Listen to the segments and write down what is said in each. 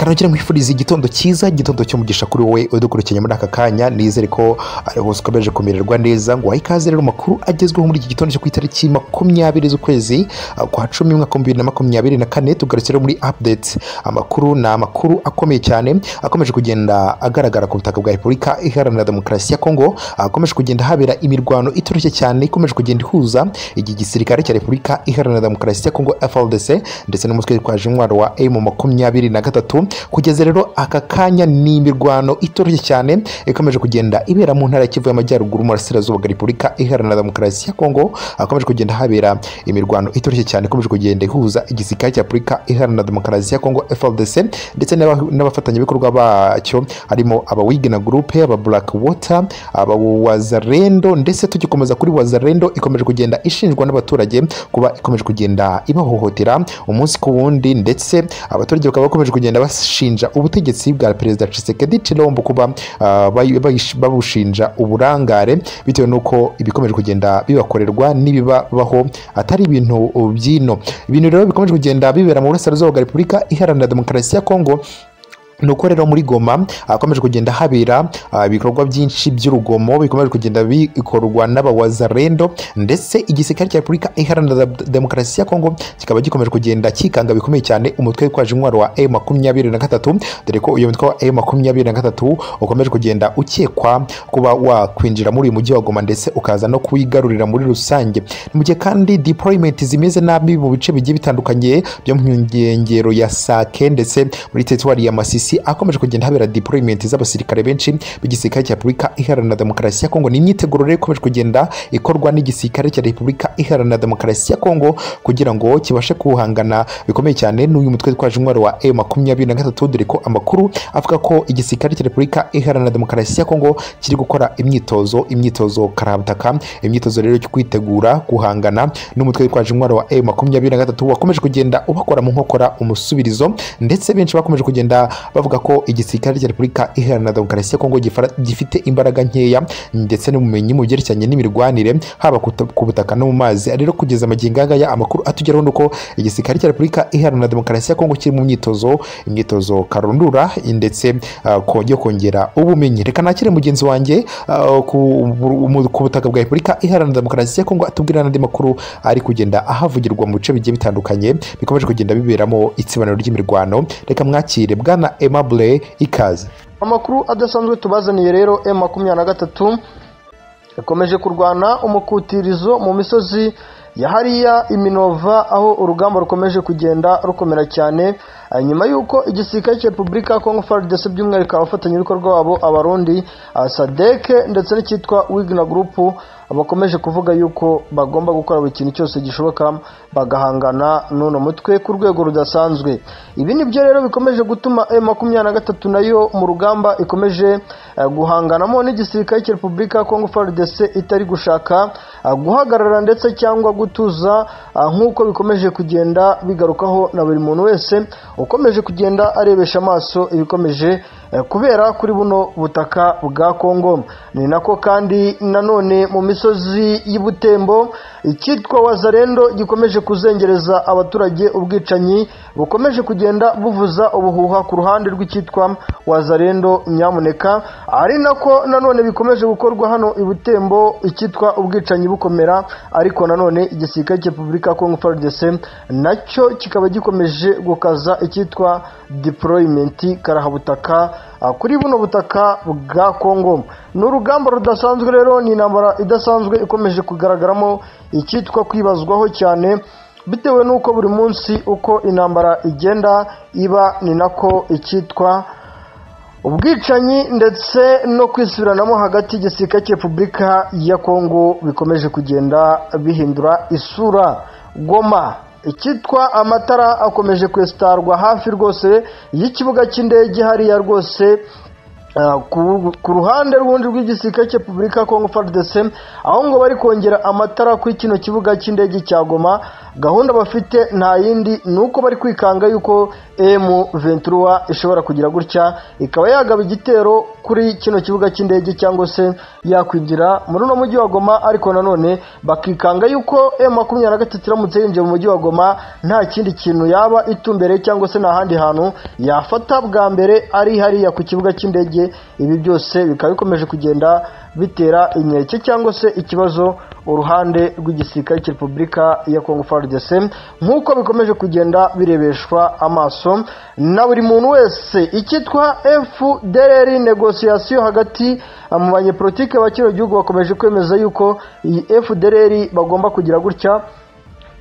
Kanogera mwifuriza igitondo cyiza, igitondo cy'umugisha kuri wowe udukurikiye muri aka kanya. Nizere ko ari hose ukomeje kumererwa neza. Ngo ikaze rero makuru agezweho muri iki gitondo cyo ku itariki 20 z'ukwezi kwa 10 mwaka 2024. Tugarukira muri updates. Amakuru na amakuru akomeye cyane akomeje kugenda agaragara ku butaka bwa Repubulika Iharanira Demokarasi ya Kongo. Akomeje kugenda habera imirwano itoroshye cyane, ikomeje kugenda ihuza iki gisirikare cya Repubulika Iharanira Demokarasi ya Kongo FARDC ndetse n'umutwe twaje intwaro wa M23. Kugeza rero aka kanya ni imirwano itoroshye cyane ikomeje kugenda ibera mu ntara y'Kivu y'Amajyaruguru mu burasirazuba bwa Repubulika Iharanira Demokarasi ya Kongo. Akomeje kugenda habera imirwano itoroshye cyane ikomeje kugenda ihuza igisirikare cya Repubulika Iharanira Demokarasi ya Kongo FARDC ndetse n'abafatanyabikorwa bacyo harimo aba Wigna Group, aba Black Water, aba Wazalendo. Ndetse tugikomeza kuri Wazalendo, ikomeje kugenda ishinjwa n'abaturage kuba ikomeje kugenda ibahohotera umunsi ku wundi, ndetse abaturage bakaba bakomeje kugenda bashinja ubutegetsi bwa Perezida Tshisekedi Tshilombo kuba babushinja uburangare bitewe nuko ibikomeje kugenda bibakorerwa nibibaho atari ibintu byino. Ibintu rero bikomeje kugenda bibera mu burasirazuba bwa Repubulika Iharanira Demokarasi ya Kongo. Nuko rero muri Goma akomeje kugenda habera ibikorwa byinshi by'urugomo bikomeje kugenda bikorwa n'abawazarendo, ndetse igisirikare cya Repubulika Iharanira Demokarasi ya Kongo kikaba gikomeje kugenda kikanga bikomeye cyane umutwe twaje intwaro wa M23, dore ko uyu mutwe wa M23 ukomeje kugenda ukekwa kuba wakwinjira muri uyu mujyi wa Goma ndetse ukaza no kuyigarurira muri rusange. Mu gihe kandi deployment zimeze nabi mu bice bigiye bitandukanye byo mu nkengero ya Sake ndetse muri territoire ya Masisi akomeje kugenda habera deployment z'abasirikare benshi b'igisirikare cya Repubulika Iharanira Demokarasi ya Kongo. Ni imyiteguro rero ikomeje kugenda ikorwa n'igisirikare cya Repubulika Iharanira Demokarasi ya Kongo kugira ngo kibashe kuhangana bikomeye cyane n'uyu mutwe twaje intwaro wa M23, dore ko amakuru avuga ko igisirikare cya Repubulika Iharanira Demokarasi ya Kongo kiri gukora imyitozo karabutaka, imyitozo rero cyo kwitegura guhangana n'umutwe twaje intwaro wa M23 wakomeje kugenda ubakora mu nkokora umusubirizo, ndetse benshi bakomeje kugenda bavuga ko igisirikare cya Repubulika Iharanira Demokarasi ya Kongo gifite imbaraga nkeya ndetse n'ubumenyi mu byerekeranye n'imirwanire haba ku butaka no mu mazi. Rero kugeza amagingo aya amakuru atugeraho nuko igisirikare cya Repubulika Iharanira Demokarasi ya Kongo kiri mu imyitozo karundura ndetse kongera ubumenyi. Reka nakire mugenzi wanjye ku butaka bwa Repubulika Iharanira Demokarasi ya Kongo atubwira n'andi makuru ari kugenda ahavugirwa mu bice bigiye bitandukanye bikomeje kugenda biberamo itsibaniro ry'imirwano. Reka mwakire bwana Aimable ikaze. Amakuru adasanzwe tubazaniye rero M23 yakomeje kurwana umukutirizo mu misozi ya hariya Iminova, aho urugamba rukomeje kugenda rukomera cyane nyuma yuko igisirikare cya Repubulika Kongo FARDC by'umwihariko abafatanyabikorwa babo abarundi SADC ndetse n'icyitwa Wigna Group bakomeje kuvuga yuko bagomba gukora buri kintu cyose gishoboka bagahangana n'uno mutwe ku rwego rudasanzwe. Ibi nibyo rero bikomeje gutuma M23 nayo mu rugamba ikomeje guhanganamo n'igisirikare cya Repubulika Kongo FARDC itari gushaka guhagarara ndetse cyangwa gutuza nk'uko bikomeje kugenda bigarukaho na buri muntu wese ukomeje kugenda arebesha amaso ibikomeje kubera kuri buno butaka bwa Kongo. Ni nako kandi nanone mu misozi y'Ibutembo icyitwa Wazalendo gikomeje kuzengereza abaturage, ubwicanyi bukomeje kugenda buvuza ubuhuha ku ruhande rw'icyitwa Wazalendo nyamuneka, ari nako nanone bikomeje gukorwa hano Ibutembo icyitwa ubwicanyi bukomera, ariko nanone igisirikare cya Repubulika Kongo FARDC nacyo kikaba gikomeje gukaza icyitwa deployment karahabutaka kuri buno butaka bwa Kongo. N'urugamba rudasanzwe rero, ni intambara idasanzwe ikomeje kugaragaramo icyitwa kwibazwaho cyane bitewe nuko buri munsi uko intambara igenda iba ni nako icyitwa ubwicanyi ndetse no kwisubiranamo hagati y'igisirikare cya Repubulika ya Kongo bikomeje kugenda bihindura isura. Goma icyitwa amatara akomeje kwestarwa hafi rwose y'ikibuga cy'indege hariya rwose ku ruhande rw'undi rw'igisirikare cya Repubulika ya Kongo FARDC aho ngo bari kongera amatara kuri kino kibuga cy'indege cya Goma. Gahunda bafite nta yindi nuko bari kwikanga yuko M23 ishobora kugira gutya ikaba yagaba igitero kuri kino kibuga cy'indege cyangwa se yakwinjira muri uno mujyi wa Goma, ariko nanone bakikanga yuko M23 iramutse yinjiye mu mujyi wa Goma nta kindi kintu yaba itumbere cyangwa se nta handi hantu yafata bwa mbere ari hariya ku kibuga cy'indege. Ibi byose bikaba bikomeje kugenda bitera inkeke cyangwa se ikibazo uruhande rw'igisirikare cya Repubulika ya Kongo FARDC nk'uko bikomeje kugenda birebeshwa amaso na buri muntu wese. Icyitwa FDLR negociation hagati mu banyepolitike ba kino gihugu bakomeje kwemeza yuko iyi FDLR bagomba kugira gutya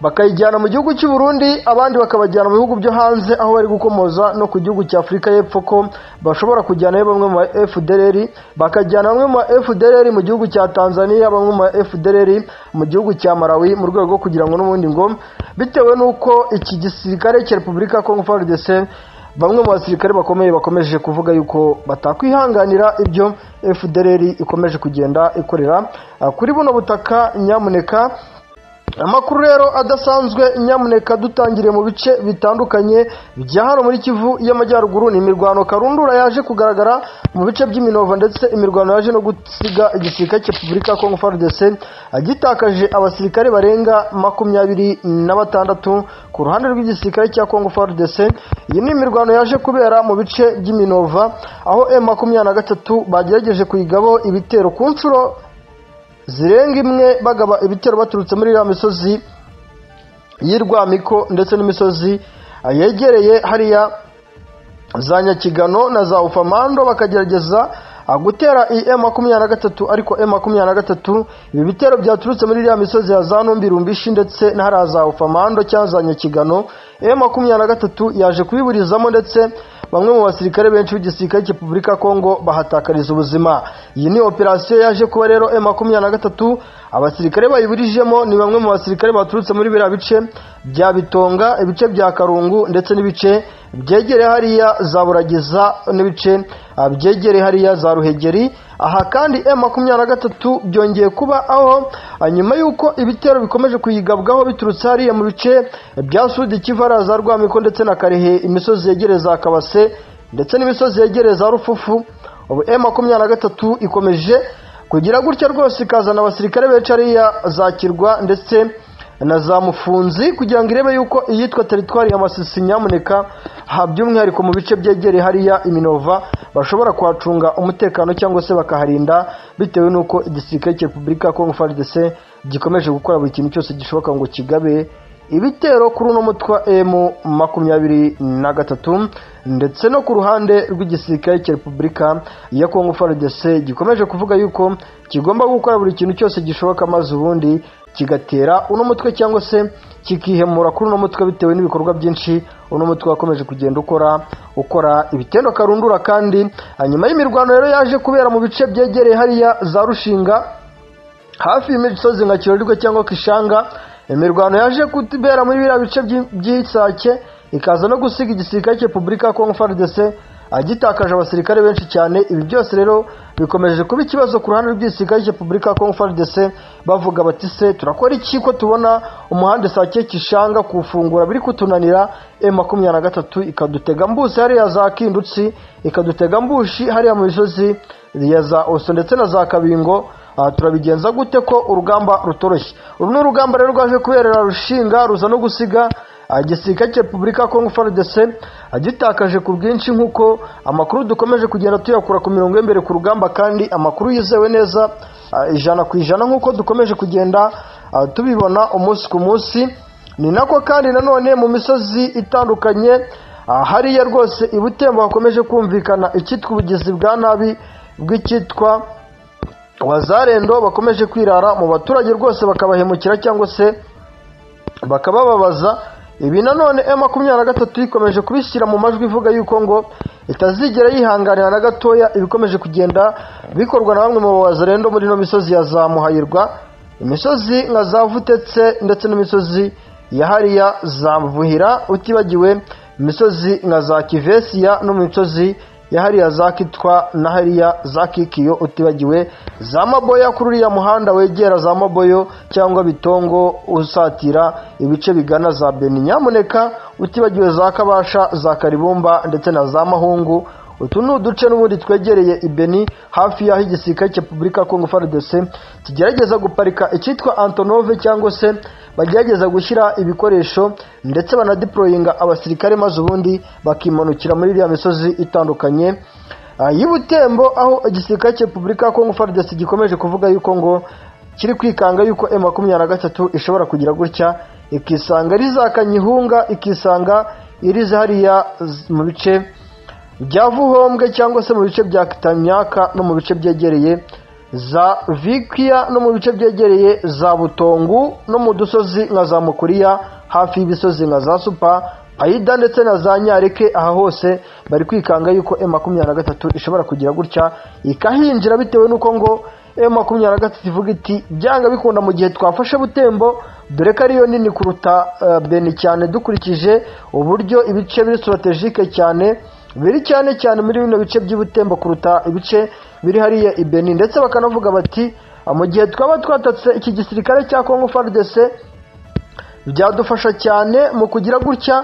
bakayijyana mu gihugu cy'u Burundi, abandi bakabajyana mu bihugu byo hanze aho bari gukomoza no ku gihugu cya Afurika y'Epfo ko bashobora kujyana bamwe mu FDLR, bakajyana bamwe mu FDLR mu gihugu cya Tanzania, bamwe mu FDLR mu gihugu cya Malawi, mu rwego rwo kugira ngo n'ubundi ngo bitewe n'uko iki gisirikare cya Repubulika ya Kongo FARDC bamwe mu basirikare bakomeye bakomeje kuvuga yuko batakwihanganira ibyo FDLR ikomeje kugenda ikorera kuri buno butaka. Nyamuneka amakuru rero adasanzwe nyamuneka dutangiriye mu bice bitandukanye bya hano muri Kivu y'Amajyaruguru. Ni imirwano karundura yaje kugaragara mu bice by'Iminova, ndetse imirwano yaje no gusiga igisirikare cya Repubulika ya Kongo FARDC agitakaje abasirikare barenga 26 ku ruhande rw'igisirikare cya Kongo FARDC. Iyi ni imirwano yaje kubera mu bice by'Iminova aho M23 bagerageje kuyigabo ibitero ku nshuro zirenga imwe, bagaba ibitero baturutse muri ya misozi y'Irwamiko ndetse n'imisozi yegereye hariya za Nyakigano na za Ufamando, bakagerageza gutera M23, ariko M23 ibi bitero byaturutse muri ya misozi ya za Numbi ndetse na hariya za Ufamando cyangwa za Nyakigano M23 yaje kubiburizamo, ndetse bamwe mu basirikare benshi b'igisirikare cya Repubulika ya Kongo bahatakariza ubuzima. Iyi ni operasiyo yaje kuba rero M23 abasirikare bayiburijemo ni bamwe mu basirikare baturutse muri biriya bice bya Bitonga, ibice bya Karungu ndetse n'ibice byegereye hariya za Buragiza n'ibice byegereye hariya za Ruhegeri. Aha kandi M23 byongeye kuba aho nyuma y'uko ibitero bikomeje kuyigabwaho biturutse hariya mu bice bya Sud Kivu za Rwamiko ndetse na Karehe, imisozi yegereza Kabase ndetse n'imisozi yegereza Rufufu. Ubu M23 ikomeje kugira gutya rwose ikazana abasirikare benshi hariya za Kirwa ndetse na za Mufunzi kugira ngo irebe yuko iyitwa teritwari ya Masisi nyamuneka by'umwihariko mu bice byegereye hariya Iminova bashobora kuhacunga umutekano cyangwa se bakaharinda, bitewe n'uko igisirikare cya Repubulika ya Kongo FARDC gikomeje gukora buri kintu cyose gishoboka ngo kigabe ibitero kuri uno mutwe wa M23, ndetse no ku ruhande rw'igisirikare cya Repubulika ya Kongo FARDC gikomeje kuvuga yuko kigomba gukora buri kintu cyose gishoboka maze ubundi kigatera uno mutwe cyangwa se kikihemura kuri uno mutwe, bitewe n'ibikorwa byinshi uno mutwe wakomeje kugenda ukora ibitendo karundura. Kandi nyuma y'imirwano rero yaje kubera mu bice byegereye hariya za Rushinga hafi y'imisozi nka Kirorirwe cyangwa Kishanga, imirwano yaje kubera muri biriya bice by'Isake ikaza no gusiga igisirikare cya Repubulika ya Kongo FARDC agitakaje abasirikare benshi cyane. Ibi byose rero bikomeje kuba ikibazo ku ruhande rw'igisirikare cya Repubulika ya Kongo FARDC, bavuga bati se turakora iki ko tubona umuhanda Sake Kishanga kufungura biri kutunanira, M23 ikadutega mbusi hariya za Kindutsi, ikadutega mbushi hariya mu misozi ya za Oso ndetse na za Kabingo. Turabigenza gute ko urugamba rutoroshye? Uru ni urugamba rero rwaje kuberera Rushinga ruza no gusiga igisirikare cya Repubulika ya Kongo FARDC agitakaje ku bwinshi, nk'uko amakuru dukomeje kugenda tuyakura ku mirongo y'imbere ku rugamba, kandi amakuru yizewe neza 100% nk'uko dukomeje kugenda tubibona umunsi ku munsi. Ni nako kandi nanone mu misozi itandukanye hariya rwose i Butembo hakomeje kumvikana icyitwa ubugizi bwa nabi bw'icyitwa Wazarendo, bakomeje kwirara mu baturage rwose bakabahemukira cyangwa se bakabababaza. Ibi nanone M23 ikomeje kubishyira mu majwi ivuga yuko ngo itazigera yihanganira na gatoya ibikomeje kugenda bikorwa na bamwe mu Wazarendo muri no misozi ya za Muhayirwa, imisozi nka za Vutetse ndetse n'imisozi ya hariya za Vuhira, utibagiwe imisozi nka za Kivesiya no mu misozi ya hariya za Kitwa na hariya za Kikiyo, utibagiwe za Maboya kuri uriya muhanda wegera za Maboyo cyangwa Bitongo usatira ibice bigana za Beni. Nyamuneka utibagiwe za Kabasha, za Karibumba ndetse na za Mahungu. Utu ni uduce n'ubundi twegereye Ibeni hafi y'aho igisirikare cya Repubulika ya Kongo FARDC kigerageza guparika icyitwa Antonov cyangwa se bagerageza gushyira ibikoresho ndetse banadeployinga abasirikare maze ubundi bakimanukira muri iriya misozi itandukanye y'Ubutembo, aho igisirikare cya Repubulika ya Kongo FARDC gikomeje kuvuga yuko ngo kiri kwikanga yuko M23 ishobora kugira gutya ikisanga rizakanyihunga, ikisanga irize hariya mu bice bya Vuhombwe cyangwa se mu bice bya Kitanyaka no mu bice byegereye za Vikia no mu bice byegereye za Butongu no mu dusozi nka za Mukuriya hafi y'ibisozi nka za Supa Paida ndetse na za Nyareke. Aha hose bari kwikanga yuko M23 ishobora kugira gutya ikahinjira, bitewe nuko ngo M23 ivuga iti byanga bikunda mu gihe twafashe Butembo, dore ko ariyo nini kuruta Beni cyane dukurikije uburyo ibice biri strategique cyane biri cyane muri bino bice by'Ubutembo kuruta ibice biri hariya Ibeni. Ndetse bakanavuga bati mu gihe twaba twatatse iki gisirikare cya Kongo FARDC byadufasha cyane mu kugira gutya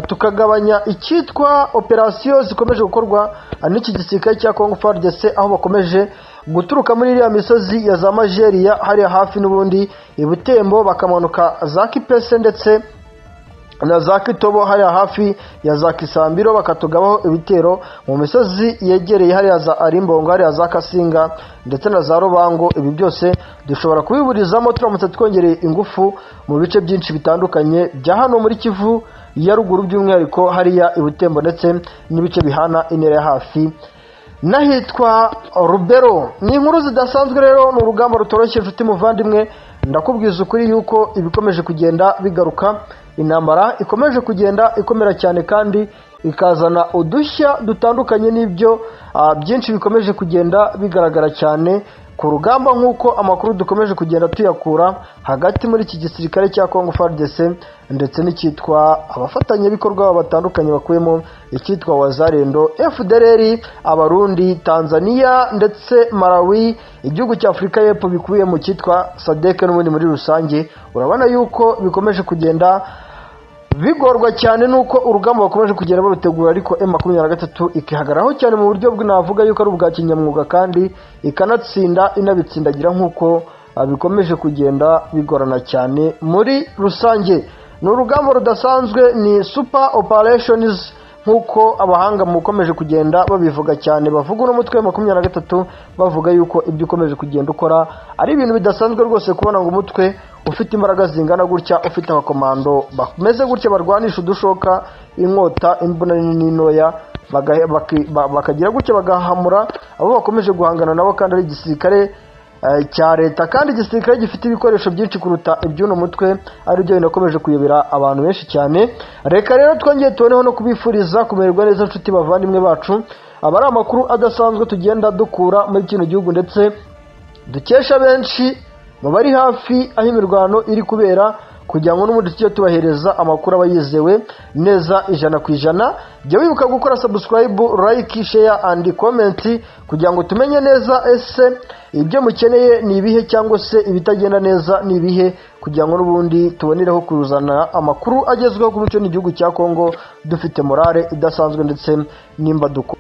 tukagabanya icyitwa operasiyo zikomeje gukorwa n'iki gisirikare cya Kongo FARDC, aho bakomeje guturuka muri iriya misozi ya za Majeria hariya hafi n'ubundi Ibutembo bakamanuka za Kipese ndetse na za Kitobo hariya hafi ya za Kisambiro bakatugabaho ibitero mu misozi yegereye hariya za Arimbongo, hariya za Kasinga ndetse na za Rubango. Ibi byose dushobora kubiburizamo turamutse twongereye ingufu mu bice byinshi bitandukanye bya hano muri Kivu ya ruguru, by'umwihariko hariya Ibutembo ndetse n'ibice bihana intera ya hafi n'ahitwa Rubero. Ni inkuru zidasanzwe rero, ni urugamba rutoroshye inshuti muvandimwe, ndakubwiza ukuri yuko ibikomeje kugenda bigaruka, intambara ikomeje kugenda ikomera cyane kandi ikazana udushya dutandukanye n'ibyo byinshi bikomeje kugenda bigaragara cyane ku rugamba, nk'uko amakuru dukomeje kugenda tuyakura hagati muri iki gisirikare cya Kongo FARDC ndetse n'icyitwa abafatanyabikorwa batandukanye bakuyemo icyitwa Wazalendo, FDLR, Abarundi, Tanzania ndetse Malawi, igihugu cya Afurika y'Epfo bikubiye mu cyitwa SADC n'ubundi muri rusange. Urabona yuko bikomeje kugenda bigorwa cyane nuko urugamba bakomeje kugenda barutegura, ariko M23 ikihagaraho cyane mu buryo bw'inavuga yuko ari ubwa kinyamwuga kandi ikanatsinda inabitsindagira, nk'uko bikomeje kugenda bigorana cyane muri rusange. Ni urugamba rudasanzwe, ni super operations nk'uko abahanga mukomeje kugenda babivuga cyane, bavuga n'umutwe wa 23 bavuga yuko ibyo ukomeje kugenda ukora ari ibintu bidasanzwe rwose, kubona ngo umutwe ufite imbaraga zingana gutya, ufite abakomando bameze gutya barwanisha udushoka, inkota, imbunda nini n'intoya, bakagira gutya bagahamura abo bakomeje guhangana nabo, kandi ari igisirikare cya leta, kandi igisirikare gifite ibikoresho byinshi kuruta iby'uno mutwe, ari byo binakomeje kuyobera abantu benshi cyane. Reka rero twongeye tuboneho no kubifuriza kumererwa neza inshuti bavandimwe bacu, aba ari amakuru adasanzwe tugenda dukura muri kino gihugu ndetse dukesha benshi mu bari hafi aho imirwano iri kubera, kugira ngo n'ubundi tujye tubahereza amakuru aba yizewe neza 100%. Jya wibuka gukora subscribe, like, share and comment kugira ngo tumenye neza ese ibyo mukeneye ni ibihe cyangwa se ibitagenda neza ni ibihe, kugira ngo n'ubundi tubonereho kuzana amakuru agezweho ku muco n'igihugu cya Kongo dufite morale idasanzwe ndetse n'imbaduko.